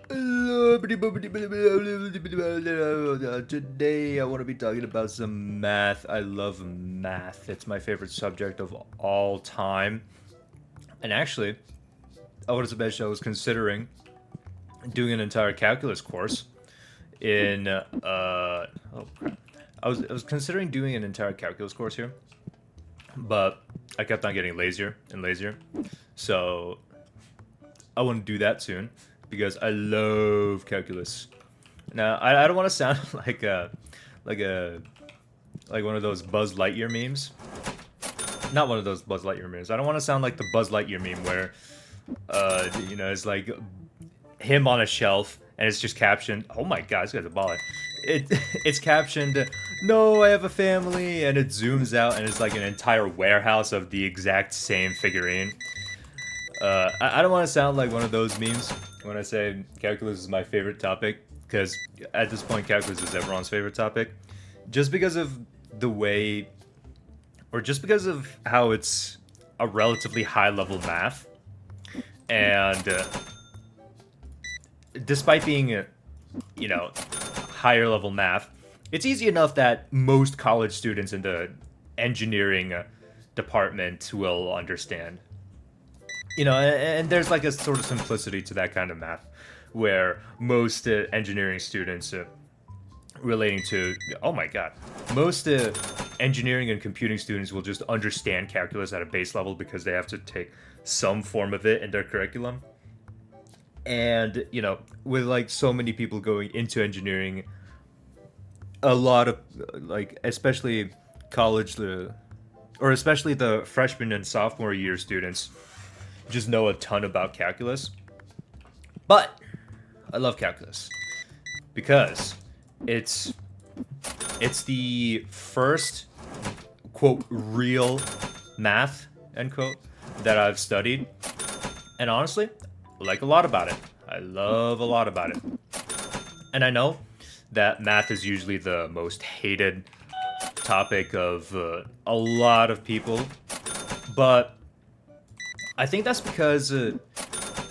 Today I want to be talking about some math. I love math. It's my favorite subject of all time. And actually, I was considering doing an entire calculus course in oh crap. I was considering doing an entire calculus course here, but I kept on getting lazier and lazier. So I want to do that soon because I love calculus. Now, I don't want to sound like a like one of those Buzz Lightyear memes. Not one of those Buzz Lightyear memes. I don't want to sound like the Buzz Lightyear meme where it's like him on a shelf and it's just captioned, "Oh my god, this guy's a baller." It it's captioned, "No, I have a family," and it zooms out and it's like an entire warehouse of the exact same figurine. I don't want to sound like one of those memes when I say calculus is my favorite topic, because at this point, calculus is everyone's favorite topic. Just because of the way, or just because of how it's a relatively high level math, and despite being, higher level math, it's easy enough that most college students in the engineering department will understand. And there's like a sort of simplicity to that kind of math where most engineering students relating to, oh my god, most engineering and computing students will just understand calculus at a base level because they have to take some form of it in their curriculum. And with like so many people going into engineering, a lot of like especially college or especially the freshman and sophomore year students just know a ton about calculus. But I love calculus because it's it's the first quote real math end quote that I've studied, and honestly, I like a lot about it. I love a lot about it. And I know that math is usually the most hated topic of a lot of people, but I think that's because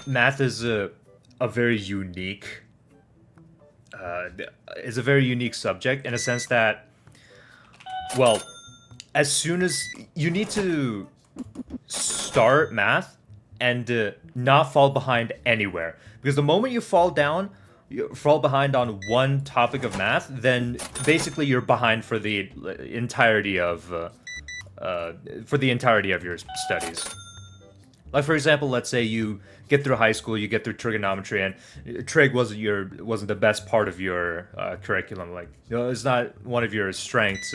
math is a very unique is a very unique subject in a sense that, well, as soon as you need to start math and not fall behind anywhere, because the moment you fall behind on one topic of math, then basically you're behind entirety of for the entirety of your studies. Like for example, let's say you get through high school, you get through trigonometry, and trig wasn't the best part of your curriculum. Like it's not one of your strengths,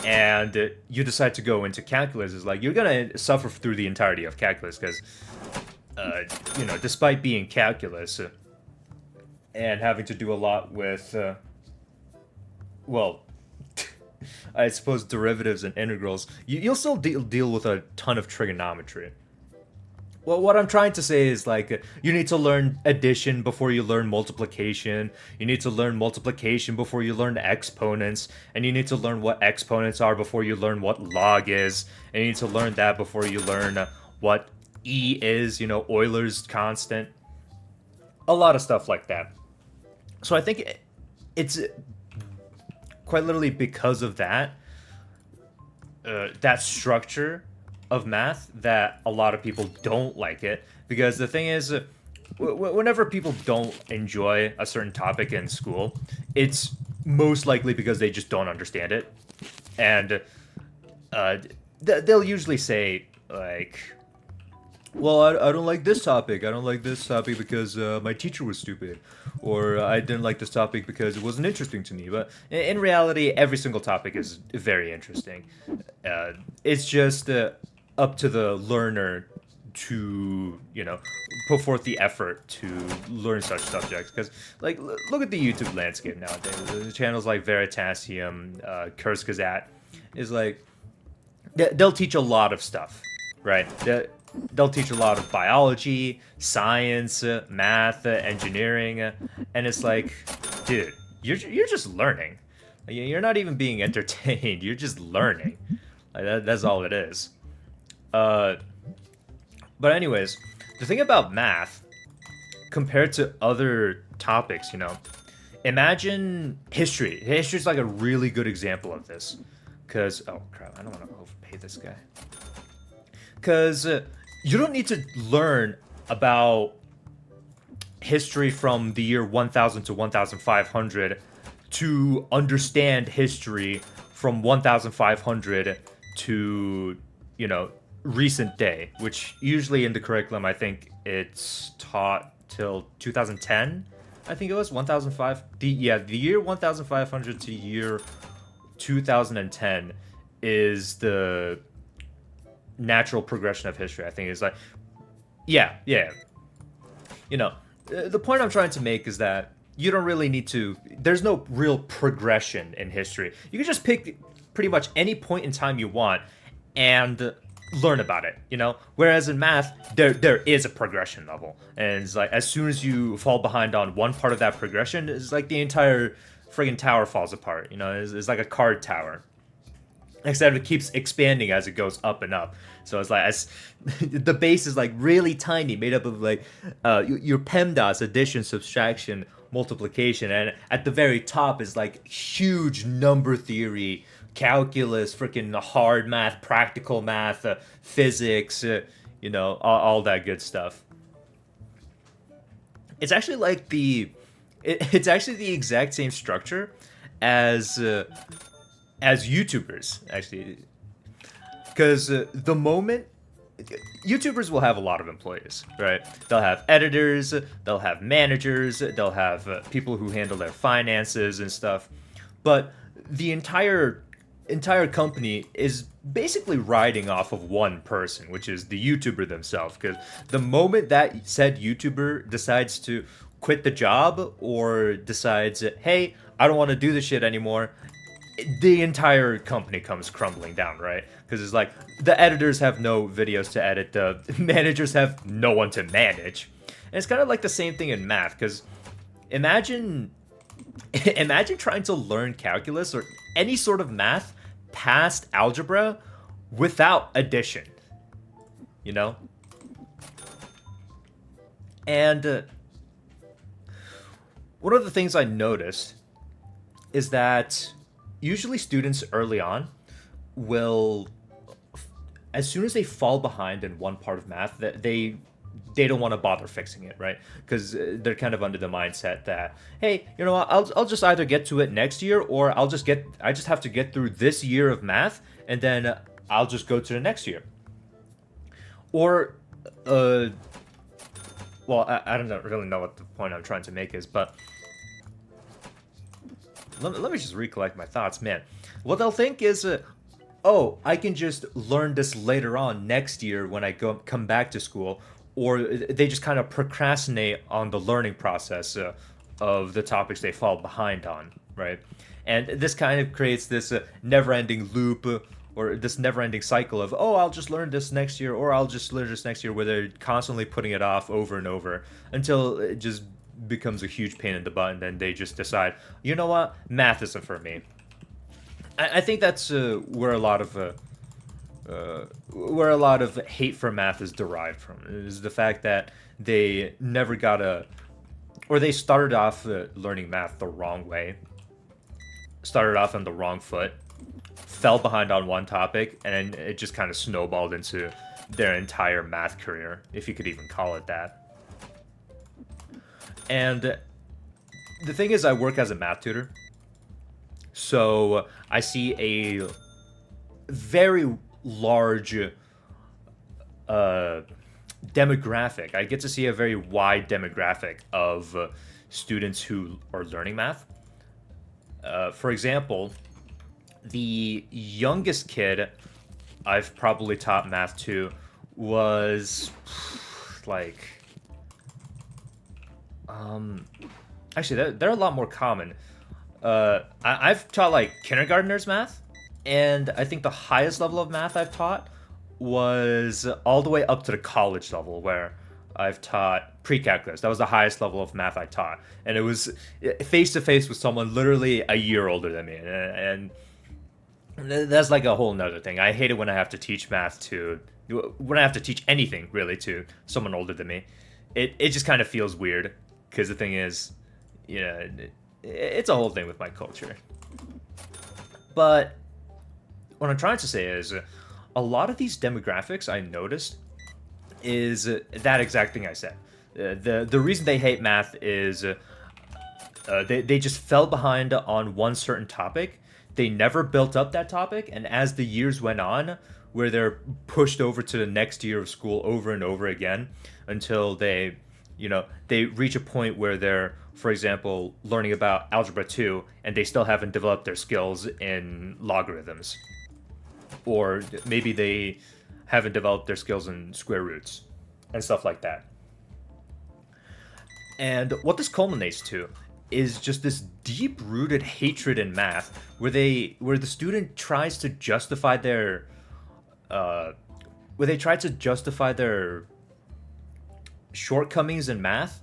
and you decide to go into calculus. Is like you're gonna suffer through the entirety of calculus because despite being calculus and having to do a lot with well. I suppose derivatives and integrals, you'll still deal with a ton of trigonometry. Well, what I'm trying to say is like you need to learn addition before you learn multiplication. You need to learn multiplication before you learn exponents, and you need to learn what exponents are before you learn what log is, and you need to learn that before you learn what E is, Euler's constant. A lot of stuff like that. So I think it's quite literally because of that structure of math that a lot of people don't like it, because the thing is whenever people don't enjoy a certain topic in school, it's most likely because they just don't understand it. And they'll usually say like, well, I don't like this topic. I don't like this topic because my teacher was stupid. Or I didn't like this topic because it wasn't interesting to me. But in reality, every single topic is very interesting. It's just up to the learner to, put forth the effort to learn such subjects. Because, like, look at the YouTube landscape nowadays. The channels like Veritasium, Kurskazat, is like, they'll teach a lot of stuff, right? They'll teach a lot of biology, science, math, engineering, and it's like, dude, you're just learning. You're not even being entertained. You're just learning. Like that's all it is. But anyways, the thing about math compared to other topics, imagine history. History's like a really good example of this. Because, oh crap, I don't want to overpay this guy. Because you don't need to learn about history from the year 1000 to 1500 to understand history from 1500 to, recent day, which usually in the curriculum, I think it's taught till 2010. I think it was 1005. The year 1500 to year 2010 is the natural progression of history. I think it's like, yeah. The point I'm trying to make is that you don't really need to. There's no real progression in history. You can just pick pretty much any point in time you want and learn about it. Whereas in math, there is a progression level, and it's like as soon as you fall behind on one part of that progression, it's like the entire friggin' tower falls apart. It's like a card tower. Except it keeps expanding as it goes up and up. So it's like the base is like really tiny, made up of like your PEMDAS, addition, subtraction, multiplication, and at the very top is like huge number theory, calculus, freaking hard math, practical math, physics, all that good stuff. It's actually like it's actually the exact same structure as YouTubers, actually, because the moment YouTubers will have a lot of employees, right? They'll have editors, they'll have managers, they'll have people who handle their finances and stuff, but the entire company is basically riding off of one person, which is the YouTuber themselves. Because the moment that said YouTuber decides to quit the job or decides, hey, I don't want to do this shit anymore, the entire company comes crumbling down, right? Because it's like the editors have no videos to edit, the managers have no one to manage, and it's kind of like the same thing in math. Because imagine trying to learn calculus or any sort of math past algebra without addition, And one of the things I noticed is that usually students early on will, as soon as they fall behind in one part of math, that they don't want to bother fixing it, right? Because they're kind of under the mindset that, hey, what, I'll just either get to it next year, or I just have to get through this year of math, and then I'll just go to the next year. Or well, I don't really know what the point I'm trying to make is, but let me just recollect my thoughts, man. What they'll think is, oh, I can just learn this later on next year when I come back to school, or they just kind of procrastinate on the learning process of the topics they fall behind on, right? And this kind of creates this never-ending loop, or this never-ending cycle of, oh, I'll just learn this next year, or I'll just learn this next year, where they're constantly putting it off over and over until it just becomes a huge pain in the butt, and then they just decide, you know what, math isn't for me. I think that's where a lot of hate for math is derived from. Is the fact that they never or they started off learning math the wrong way, started off on the wrong foot, fell behind on one topic, and then it just kind of snowballed into their entire math career, if you could even call it that. And the thing is, I work as a math tutor, so I see a very large demographic. I get to see a very wide demographic of students who are learning math. For example, the youngest kid I've probably taught math to was like... actually, they're a lot more common. I've taught like kindergartners math, and I think the highest level of math I've taught was all the way up to the college level, where I've taught pre-calculus. That was the highest level of math I taught, and it was face to face with someone literally a year older than me, and that's like a whole nother thing. I hate it when I have to teach math when I have to teach anything really to someone older than me. it just kind of feels weird because the thing is, it's a whole thing with my culture. But what I'm trying to say is, a lot of these demographics I noticed is that exact thing I said. The reason they hate math is they just fell behind on one certain topic. They never built up that topic, and as the years went on, where they're pushed over to the next year of school over and over again until they reach a point where they're, for example, learning about algebra 2 and they still haven't developed their skills in logarithms, or maybe they haven't developed their skills in square roots and stuff like that. And what this culminates to is just this deep-rooted hatred in math, where the student tries to justify their shortcomings in math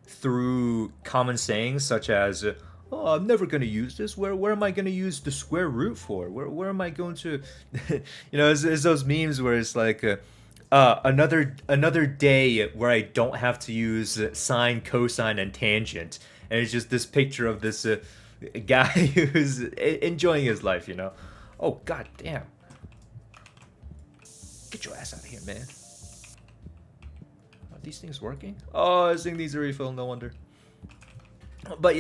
through common sayings such as, "Oh, I'm never going to use this. Where am I going to use the square root for? Where am I going to?" It's those memes where it's like, another day where I don't have to use sine, cosine, and tangent, and it's just this picture of this guy who's enjoying his life. Oh, god damn! Get your ass out of here, man. Are these things working? Oh, this thing needs a refill. No wonder. But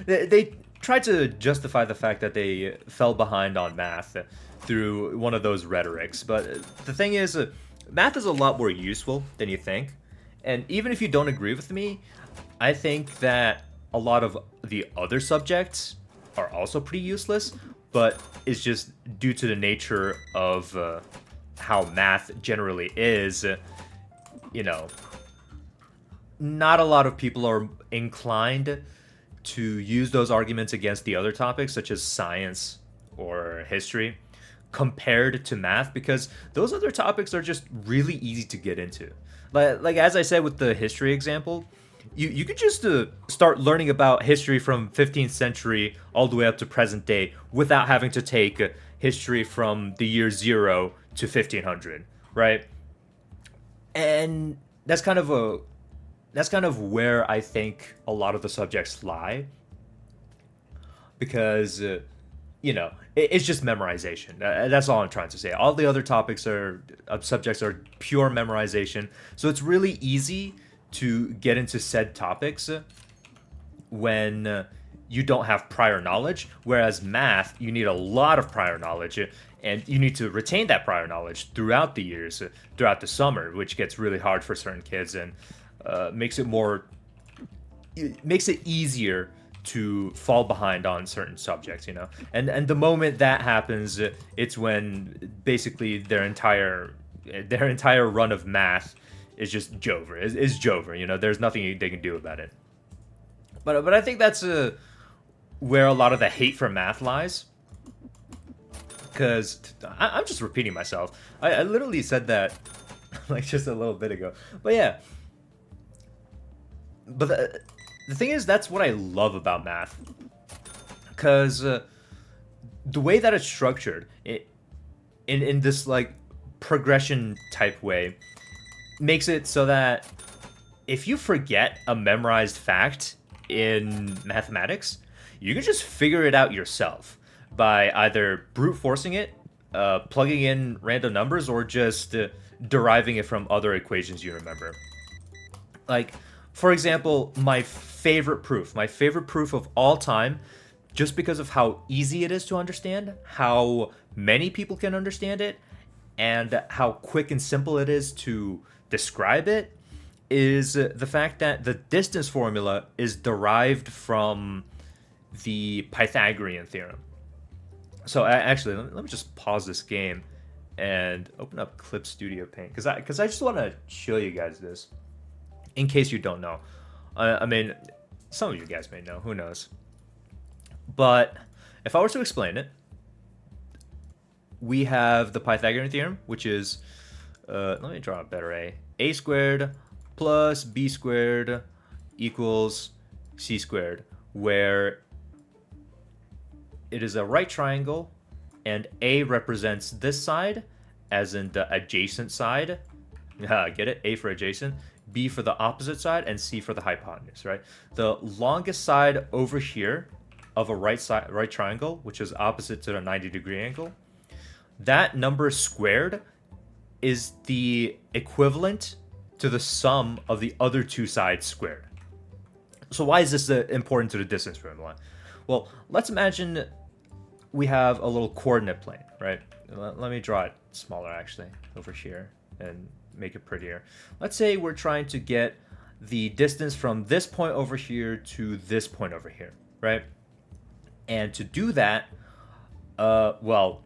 they tried to justify the fact that they fell behind on math through one of those rhetorics. But the thing is, math is a lot more useful than you think. And even if you don't agree with me, I think that a lot of the other subjects are also pretty useless, but it's just due to the nature of how math generally is, not a lot of people are inclined to use those arguments against the other topics, such as science or history, compared to math, because those other topics are just really easy to get into. Like as I said with the history example, you could just start learning about history from 15th century all the way up to present day without having to take history from the year 0 to 1500, right? And that's kind of where I think a lot of the subjects lie, because it's just memorization. That's all I'm trying to say. All the other topics subjects are pure memorization, so it's really easy to get into said topics when you don't have prior knowledge, whereas math, you need a lot of prior knowledge, and you need to retain that prior knowledge throughout the years, throughout the summer, which gets really hard for certain kids, and makes it easier to fall behind on certain subjects, and the moment that happens, it's when basically their entire run of math is just Jover. Is Jover. There's nothing they can do about it. But I think that's where a lot of the hate for math lies. Because I'm just repeating myself. I literally said that like just a little bit ago. But yeah. But the thing is, that's what I love about math. Because the way that it's structured, in this like progression type way, makes it so that if you forget a memorized fact in mathematics, you can just figure it out yourself by either brute forcing it, plugging in random numbers, or just deriving it from other equations you remember. Like, for example, my favorite proof of all time, just because of how easy it is to understand, how many people can understand it, and how quick and simple it is to describe it, is the fact that the distance formula is derived from the Pythagorean theorem. So actually, let me just pause this game and open up Clip Studio Paint, because I just want to show you guys this, in case you don't know. I mean, some of you guys may know, who knows. But if I were to explain it, we have the Pythagorean theorem, which is, let me draw a better A. A squared plus B squared equals C squared, where it is a right triangle, and A represents this side, as in the adjacent side. Get it? A for adjacent. B for the opposite side, and C for the hypotenuse, right? The longest side over here of a right triangle, which is opposite to the 90-degree angle, that number squared is the equivalent to the sum of the other two sides squared. So why is this important to the distance formula? Well, let's imagine we have a little coordinate plane, right? Let me draw it smaller, actually, over here, and make it prettier. Let's say we're trying to get the distance from this point over here to this point over here, right? And to do that, well,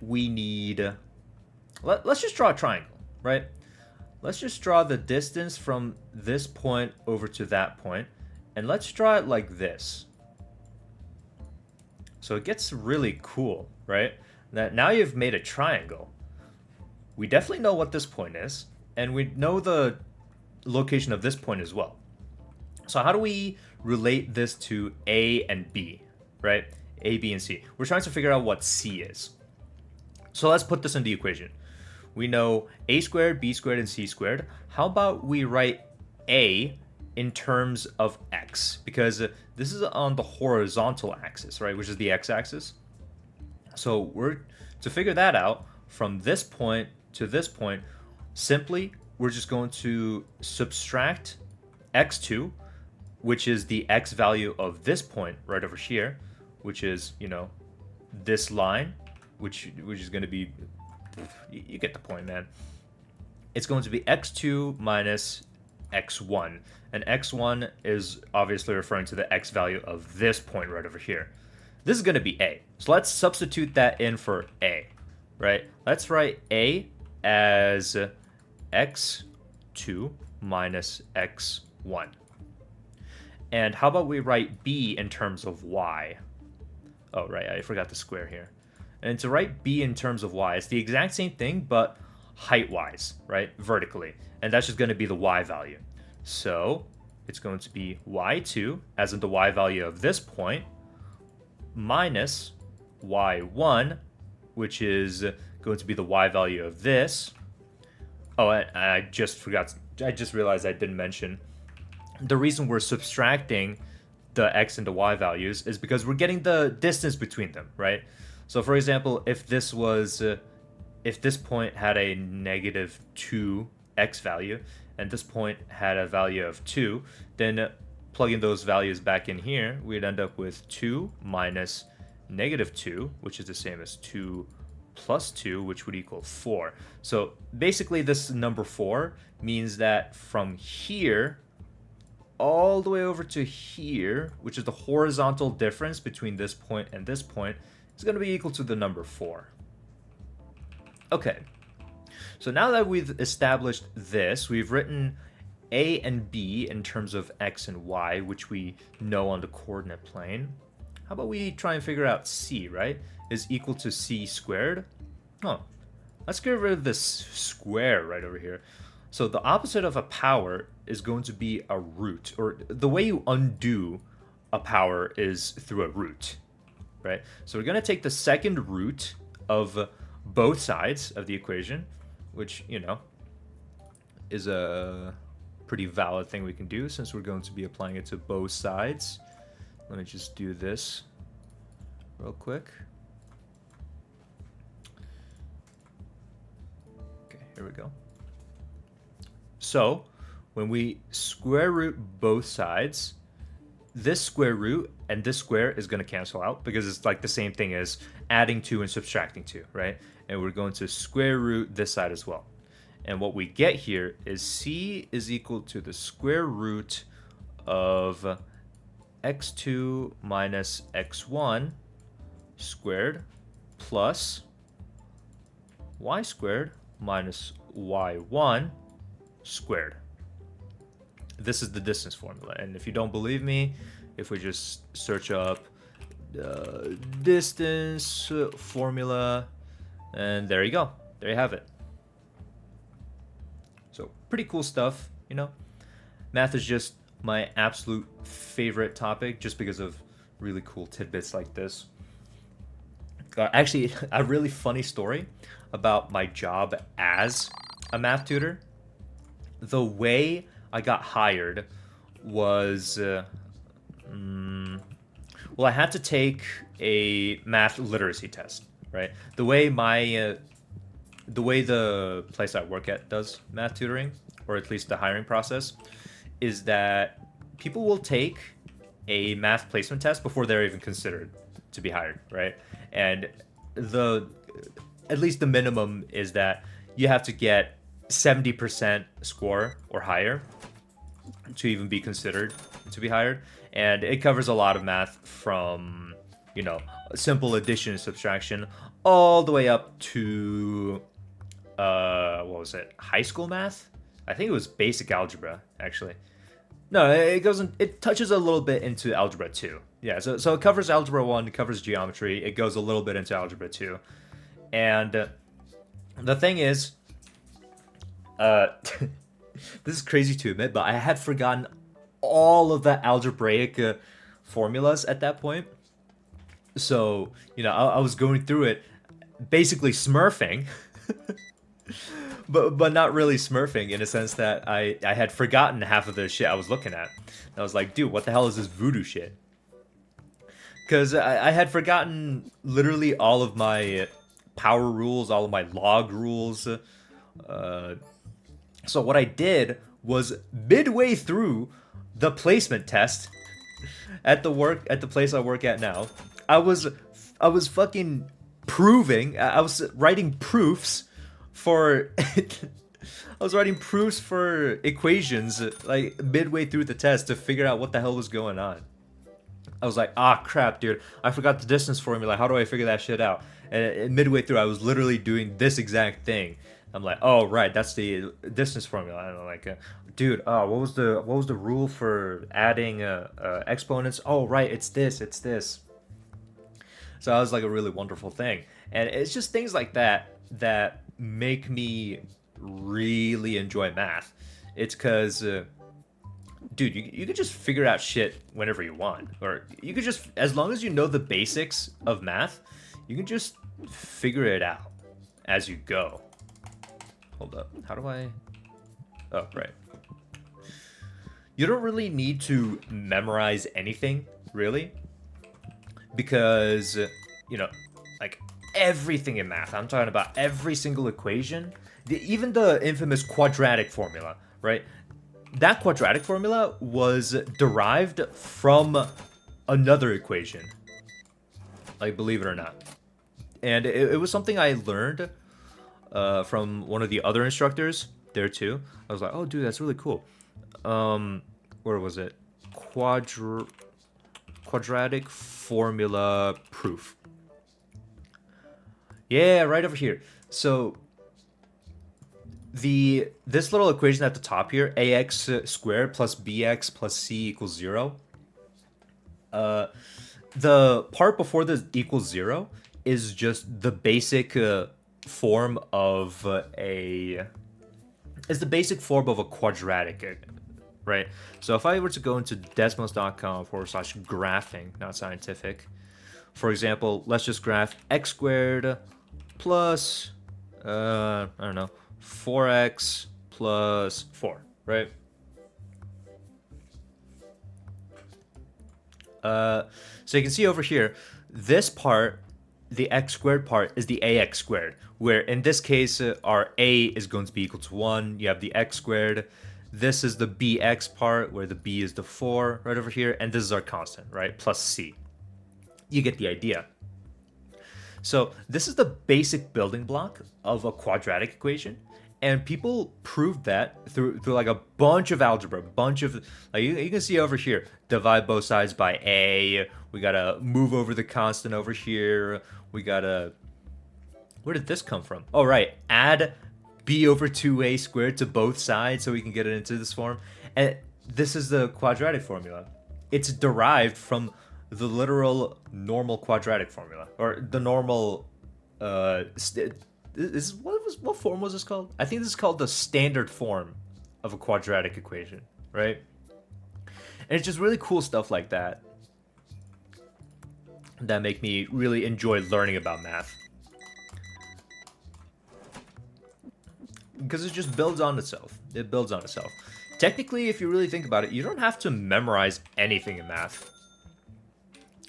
we need... Let's just draw a triangle, right? Let's just draw the distance from this point over to that point, and let's draw it like this. So it gets really cool, right? That now you've made a triangle. We definitely know what this point is, and we know the location of this point as well. So how do we relate this to A and B, right? A, B, and C. We're trying to figure out what C is. So let's put this in the equation. We know A squared, B squared, and C squared. How about we write A in terms of X? Because this is on the horizontal axis, right? Which is the X-axis. So to figure that out, from this point to this point, simply, we're just going to subtract x2, which is the x value of this point right over here, which is, you know, this line, which is going to be, you get the point, man. It's going to be x2 minus x1, and x1 is obviously referring to the x value of this point right over here. This is going to be A. So let's substitute that in for A, right? Let's write A as x2 minus x1. And how about we write B in terms of y? Oh, right, I forgot the square here. And to write B in terms of y, it's the exact same thing, but height-wise, right? Vertically. And that's just going to be the y value. So it's going to be y2, as in the y value of this point, minus y1, which is going to be the y value of this. Oh, I just realized I didn't mention the reason we're subtracting the x and the y values is because we're getting the distance between them, right? So for example, if this point had a negative 2 x value and this point had a value of 2, then plugging those values back in here, we'd end up with 2 minus negative 2, which is the same as 2 plus 2, which would equal 4. So basically this number 4 means that from here all the way over to here, which is the horizontal difference between this point and this point, is going to be equal to the number 4. Okay, so now that we've established this, we've written A and B in terms of x and y, which we know on the coordinate plane. How about we try and figure out C, right? Is equal to C squared. Oh, let's get rid of this square right over here. So the opposite of a power is going to be a root, or the way you undo a power is through a root, right? So we're going to take the second root of both sides of the equation, which, you know, is a pretty valid thing we can do since we're going to be applying it to both sides. Let me just do this real quick. Okay, here we go. So when we square root both sides, this square root and this square is going to cancel out because it's like the same thing as adding 2 and subtracting 2, right? And we're going to square root this side as well. And what we get here is C is equal to the square root of x2 minus x1 squared plus y squared minus y1 squared. This is the distance formula, and if you don't believe me, if we just search up distance formula, and there you go, there you have it. So pretty cool stuff, you know. Math is just my absolute favorite topic just because of really cool tidbits like this. Actually, a really funny story about my job as a math tutor. The way I got hired was, well, I had to take a math literacy test, right? The way the place I work at does math tutoring, or at least the hiring process, is that people will take a math placement test before they're even considered to be hired, right? And the at least the minimum is that you have to get 70% score or higher to even be considered to be hired. And it covers a lot of math from, simple addition and subtraction all the way up to what was it? High school math? I think it was basic algebra, actually. No, it goes in, it touches a little bit into algebra 2. Yeah, so it covers algebra 1, it covers geometry, it goes a little bit into algebra 2. And the thing is, this is crazy to admit, but I had forgotten all of the algebraic formulas at that point. So, I was going through it basically smurfing, but not really smurfing in a sense that I had forgotten half of the shit I was looking at. And I was like, dude, what the hell is this voodoo shit? Because I had forgotten literally all of my power rules, all of my log rules. So what I did was midway through the placement test at the place I work at now, I was fucking proving. I was writing proofs for I was writing proofs for equations like midway through the test to figure out what the hell was going on. I was like, crap, dude, I forgot the distance formula. How do I figure that shit out? And midway through, I was literally doing this exact thing. I'm like, oh right, that's the distance formula. I don't know, like, dude, what was the rule for adding exponents? Oh right, it's this. So that was like a really wonderful thing, and it's just things like that that make me really enjoy math. It's because, dude, you could just figure out shit whenever you want, or you could just, as long as you know the basics of math, you can just figure it out as you go. Hold up, how do I? Oh, right. You don't really need to memorize anything, really, because, like everything in math, I'm talking about every single equation, even the infamous quadratic formula, right? That quadratic formula was derived from another equation, like, believe it or not. And it was something I learned from one of the other instructors there too. I was like, oh dude, that's really cool. Where was it? Quadratic formula proof. Yeah, right over here. So this little equation at the top here, ax squared plus bx plus c equals 0. The part before the equals 0 is just the basic form of a quadratic, right? So if I were to go into desmos.com/graphing, not scientific, for example, let's just graph x squared plus, I don't know, 4x plus 4, right? So you can see over here, this part, the x squared part, is the ax squared, where in this case, our a is going to be equal to 1. You have the x squared. This is the bx part, where the b is the 4 right over here, and this is our constant, right, plus c. You get the idea. So this is the basic building block of a quadratic equation, and people proved that through like a bunch of algebra, like you can see over here, divide both sides by a. We gotta move over the constant over here. We gotta, where did this come from? Oh right, add b over 2a squared to both sides so we can get it into this form. And this is the quadratic formula. It's derived from the literal normal quadratic formula, or the normal what form was this called? I think this is called the standard form of a quadratic equation, right? And it's just really cool stuff like that that make me really enjoy learning about math, because it just builds on itself. It builds on itself. technically, if you really think about it, you don't have to memorize anything in math.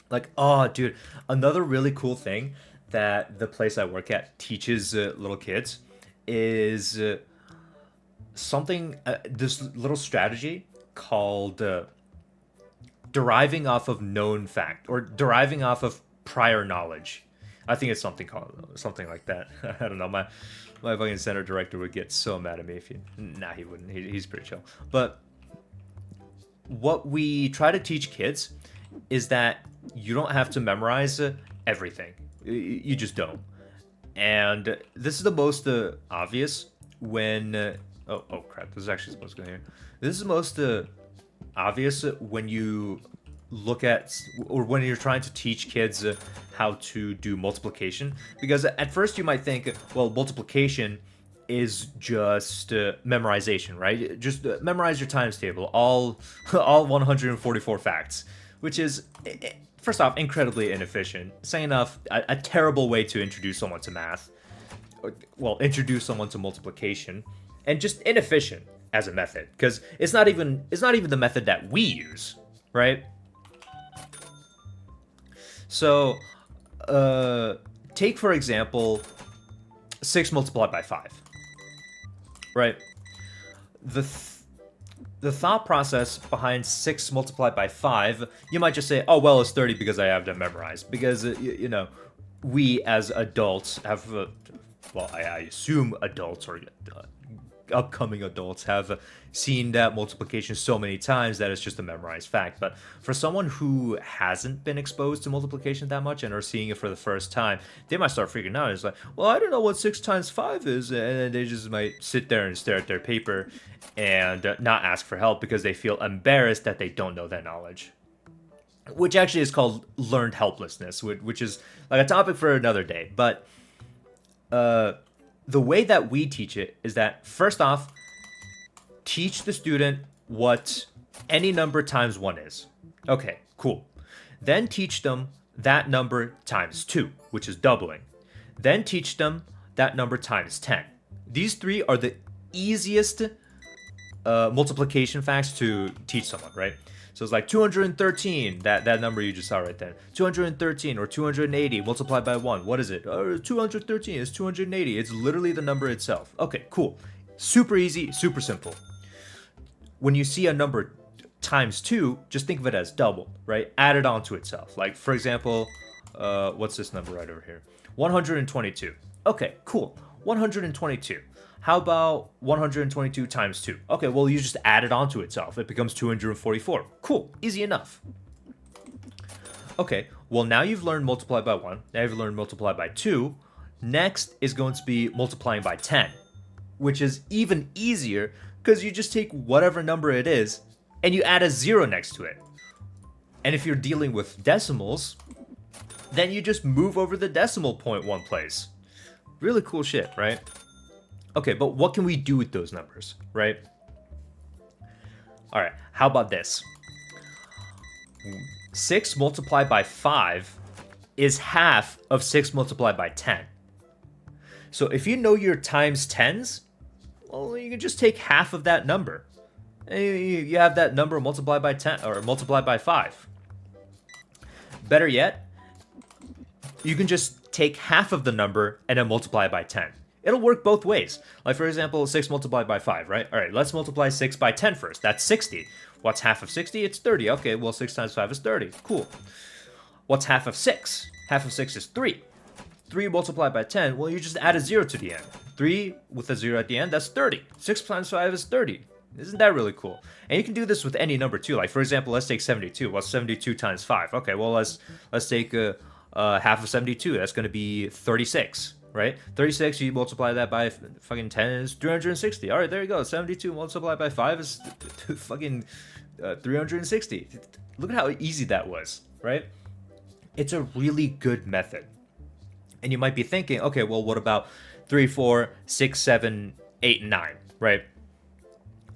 Like, oh, dude, another really cool thing that the place I work at teaches little kids is this little strategy called deriving off of known fact or deriving off of prior knowledge. I think it's something like that. I don't know. My fucking center director would get so mad at me if he. Nah, he wouldn't. He's pretty chill. But what we try to teach kids is that you don't have to memorize everything. You just don't. And this is the most obvious when. Oh crap! This is actually supposed to go here. This is the most obvious when you look at or when you're trying to teach kids how to do multiplication, because at first you might think, well, multiplication is just memorization, right? Just memorize your times table, all 144 facts, which is first off incredibly inefficient. Saying enough, a terrible way to introduce someone to math. Well, introduce someone to multiplication, and just inefficient as a method, because it's not even the method that we use, right? So, take for example, 6 multiplied by 5, right? The thought process behind 6 multiplied by 5, you might just say, oh, well, it's 30 because I have to memorize. Because, you know, we as adults have, well, I assume adults or upcoming adults have seen that multiplication so many times that it's just a memorized fact. But for someone who hasn't been exposed to multiplication that much and are seeing it for the first time, they might start freaking out. It's like, well, I don't know what 6 times 5 is, and then they just might sit there and stare at their paper and not ask for help because they feel embarrassed that they don't know that knowledge, which actually is called learned helplessness, which is like a topic for another day. But the way that we teach it is that, first off, teach the student what any number times 1 is. Okay, cool. Then teach them that number times 2, which is doubling. Then teach them that number times 10. These 3 are the easiest multiplication facts to teach someone, right? So it's like 213, that number you just saw right there. 213 or 280 multiplied by 1. What is it? 213 is 280. It's literally the number itself. Okay, cool. Super easy, super simple. When you see a number times 2, just think of it as double, right? Add it onto itself. Like, for example, what's this number right over here? 122. Okay, cool. 122. How about 122 times 2? Okay, well, you just add it onto itself. It becomes 244. Cool. Easy enough. Okay, well, now you've learned multiply by 1. Now you've learned multiply by 2. Next is going to be multiplying by 10, which is even easier because you just take whatever number it is and you add a 0 next to it. And if you're dealing with decimals, then you just move over the decimal point one place. Really cool shit, right? Okay, but what can we do with those numbers, right? All right, how about this? 6 multiplied by 5 is half of 6 multiplied by 10. So if you know your times 10s, well, you can just take half of that number. You have that number multiplied by 10 or multiplied by 5. Better yet, you can just take half of the number and then multiply it by 10. It'll work both ways. Like, for example, 6 multiplied by 5, right? All right, let's multiply 6 by 10 first. That's 60. What's half of 60? It's 30. Okay, well, 6 times 5 is 30. Cool. What's half of 6? Half of 6 is 3. 3 multiplied by 10, well, you just add a 0 to the end. 3 with a 0 at the end, that's 30. 6 times 5 is 30. Isn't that really cool? And you can do this with any number, too. Like, for example, let's take 72. What's 72 times 5? Okay, well, let's take half of 72. That's going to be 36. Right? 36, you multiply that by fucking 10 is 360. All right, there you go. 72 multiplied by 5 is fucking 360. Look at how easy that was, right? It's a really good method. And you might be thinking, okay, well, what about 3, 4, 6, 7, 8, and 9, right?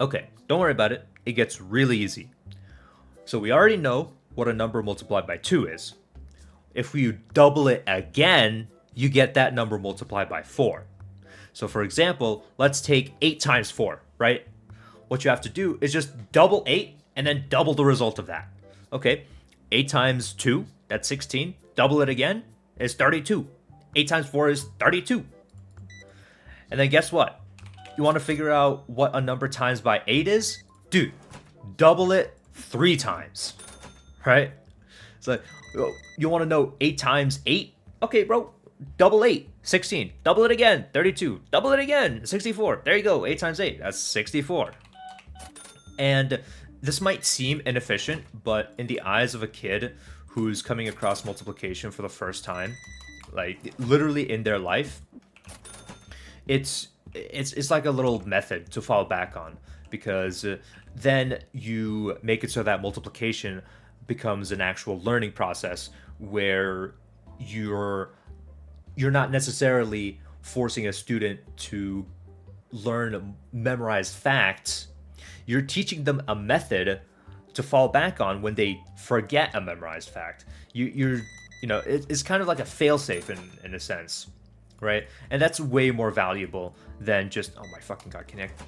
Okay, don't worry about it. It gets really easy. So we already know what a number multiplied by 2 is. If we double it again, you get that number multiplied by 4. So for example, let's take 8 times 4, right? what you have to do is just double 8 and then double the result of that. Okay, 8 times 2, that's 16. Double it again, is 32. 8 times 4 is 32. And then guess what? You want to figure out what a number times by 8 is? Dude, double it 3 times, right? So you want to know 8 times 8? Okay, bro, double 8, 16. Double it again, 32. Double it again, 64. There you go, 8 times 8, that's 64. And this might seem inefficient, but in the eyes of a kid who's coming across multiplication for the first time, like literally in their life, it's like a little method to fall back on, because then you make it so that multiplication becomes an actual learning process where you're not necessarily forcing a student to learn memorized facts. You're teaching them a method to fall back on when they forget a memorized fact. It's kind of like a failsafe in a sense, right? And that's way more valuable than just, oh my fucking god, connect.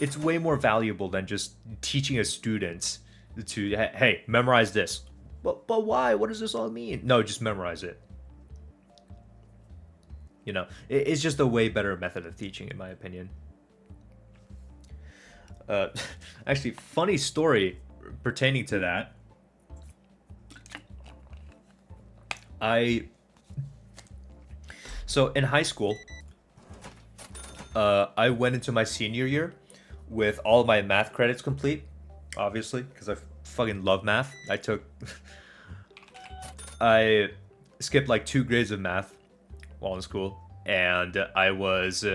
It's way more valuable than just teaching a student to, hey, memorize this. But why? What does this all mean? No, just memorize it. It's just a way better method of teaching, in my opinion. Actually, funny story pertaining to that. So in high school, I went into my senior year with all of my math credits complete, obviously, because I fucking love math. I skipped like 2 grades of math while in school, and I was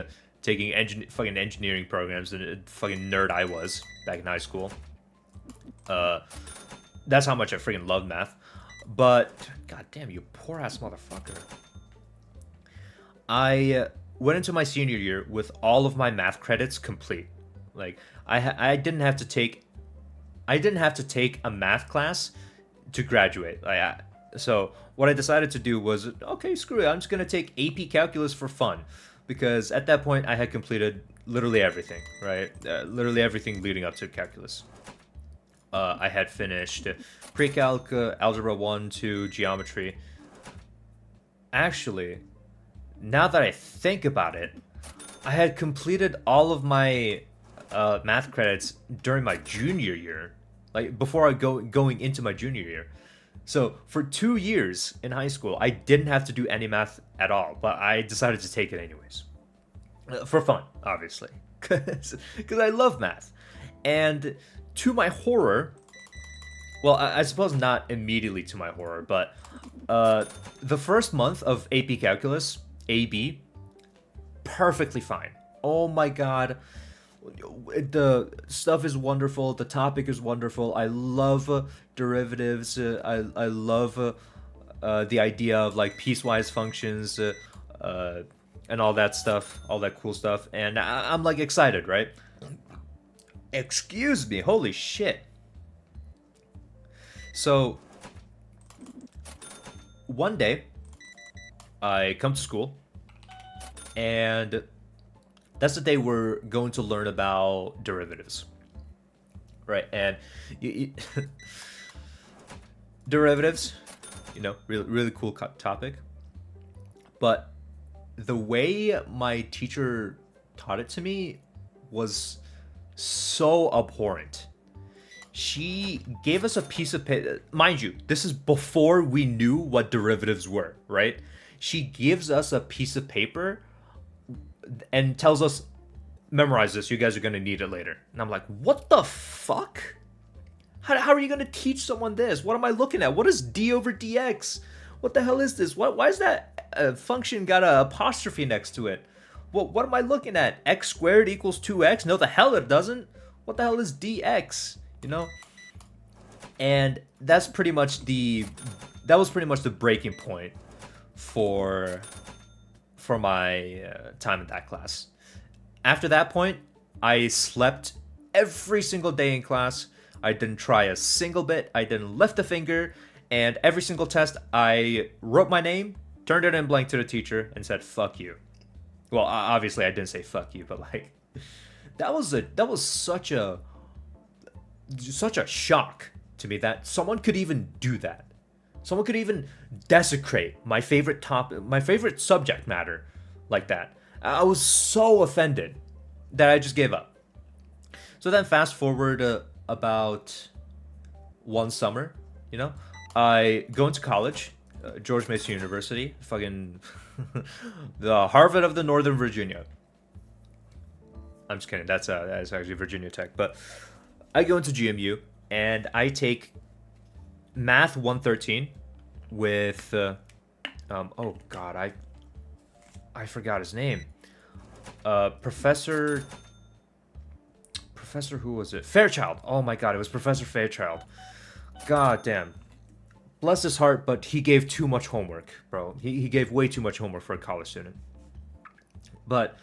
taking fucking engineering programs, and fucking nerd I was back in high school. That's how much I freaking love math. But god damn, you poor ass motherfucker. I went into my senior year with all of my math credits complete. Like I didn't have to take a math class to graduate. So what I decided to do was, okay, screw it, I'm just gonna take AP Calculus for fun, because at that point I had completed literally everything, right? Literally everything leading up to calculus. I had finished pre-calc, algebra 1, 2, geometry. Actually, now that I think about it, I had completed all of my math credits during my junior year, like before going into my junior year. So for 2 years in high school, I didn't have to do any math at all, but I decided to take it anyways. For fun, obviously, because I love math. And to my horror, well, I suppose not immediately to my horror, but the first month of AP Calculus, AB, perfectly fine. Oh my god, the stuff is wonderful, the topic is wonderful, I love derivatives, I love the idea of like piecewise functions, and all that stuff, all that cool stuff, and I'm like excited, right? Excuse me, holy shit. So, one day, I come to school, and that's the day we're going to learn about derivatives, right? And derivatives, really, really cool topic, but the way my teacher taught it to me was so abhorrent. She gave us a piece of paper. Mind you, this is before we knew what derivatives were, right? She gives us a piece of paper and tells us, memorize this, you guys are going to need it later. And I'm like, what the fuck? How are you going to teach someone this? What am I looking at? What is d over dx? What the hell is this? Why is that function got an apostrophe next to it? What am I looking at? X squared equals 2x? No, the hell it doesn't. What the hell is dx? And that was pretty much the breaking point for my time in that class. After that point, I slept every single day in class. I didn't try a single bit. I didn't lift a finger. And every single test, I wrote my name, turned it in blank to the teacher, and said, fuck you. Well, obviously I didn't say fuck you, but like, that was such a shock to me that someone could even do that. Someone could even desecrate my favorite subject matter like that. I was so offended that I just gave up. So then fast forward about one summer, you know, I go into college, George Mason University, fucking the Harvard of the Northern Virginia. I'm just kidding. That's actually Virginia Tech. But I go into GMU and I take Math 113 with oh god, I forgot his name. Professor who was it? Fairchild. Oh my god, it was Professor Fairchild. God damn. Bless his heart, but he gave too much homework, bro. He gave way too much homework for a college student. But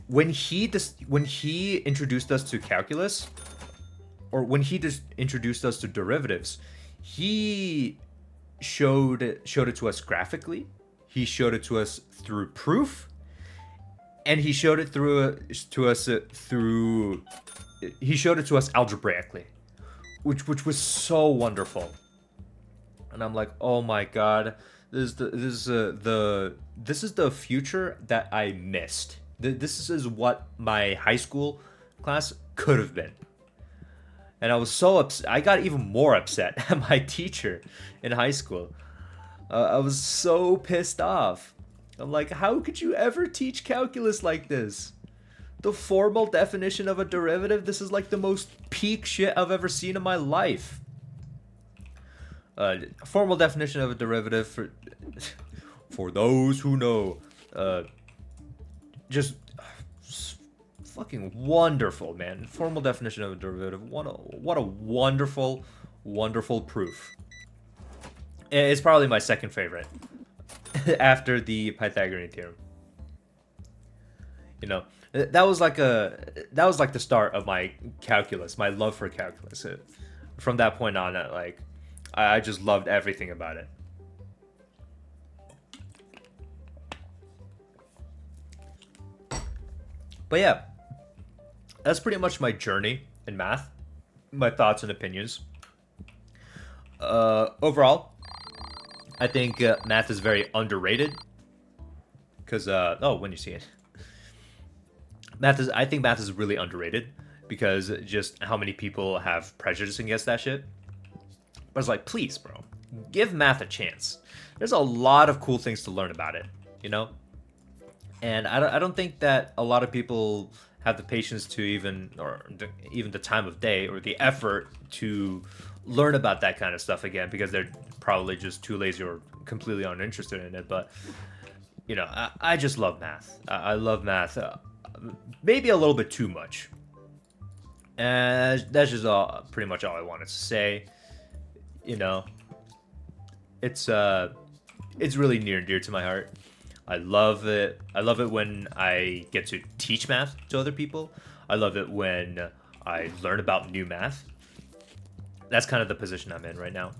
when he introduced us to calculus, or when he just introduced us to derivatives, he showed it to us graphically. He showed it to us through proof, and he showed it he showed it to us algebraically, which was so wonderful. And I'm like, oh my god, this is the future that I missed. This is what my high school class could have been. And I was so upset. I got even more upset at my teacher in high school. I was so pissed off. I'm like, how could you ever teach calculus like this? The formal definition of a derivative, this is like the most peak shit I've ever seen in my life. Formal definition of a derivative for those who know, just fucking wonderful, man. Formal definition of a derivative. What a wonderful, wonderful proof. It's probably my second favorite after the Pythagorean theorem. You know, that was like the start of my calculus, my love for calculus. From that point on, I just loved everything about it. But yeah, that's pretty much my journey in math, my thoughts and opinions. Overall, I think math is very underrated. Because, when you see it. I think math is really underrated because just how many people have prejudice against that shit. But it's like, please, bro, give math a chance. There's a lot of cool things to learn about it, you know? And I don't think that a lot of people have the patience to even the time of day or the effort to learn about that kind of stuff again because they're probably just too lazy or completely uninterested in it. But, you know, I just love math. I love math. Maybe a little bit too much. And that's just pretty much all I wanted to say. You know, it's really near and dear to my heart. I love it. I love it when I get to teach math to other people. I love it when I learn about new math. That's kind of the position I'm in right now.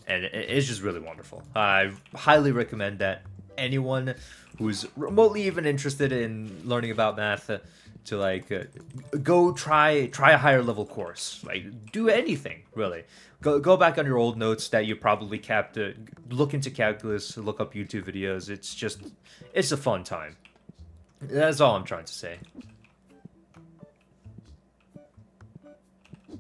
And it's just really wonderful. I highly recommend that anyone who's remotely even interested in learning about math to go try a higher level course. Like, do anything, really. Go back on your old notes that you probably kept. Look into calculus, look up YouTube videos. It's a fun time. That's all I'm trying to say.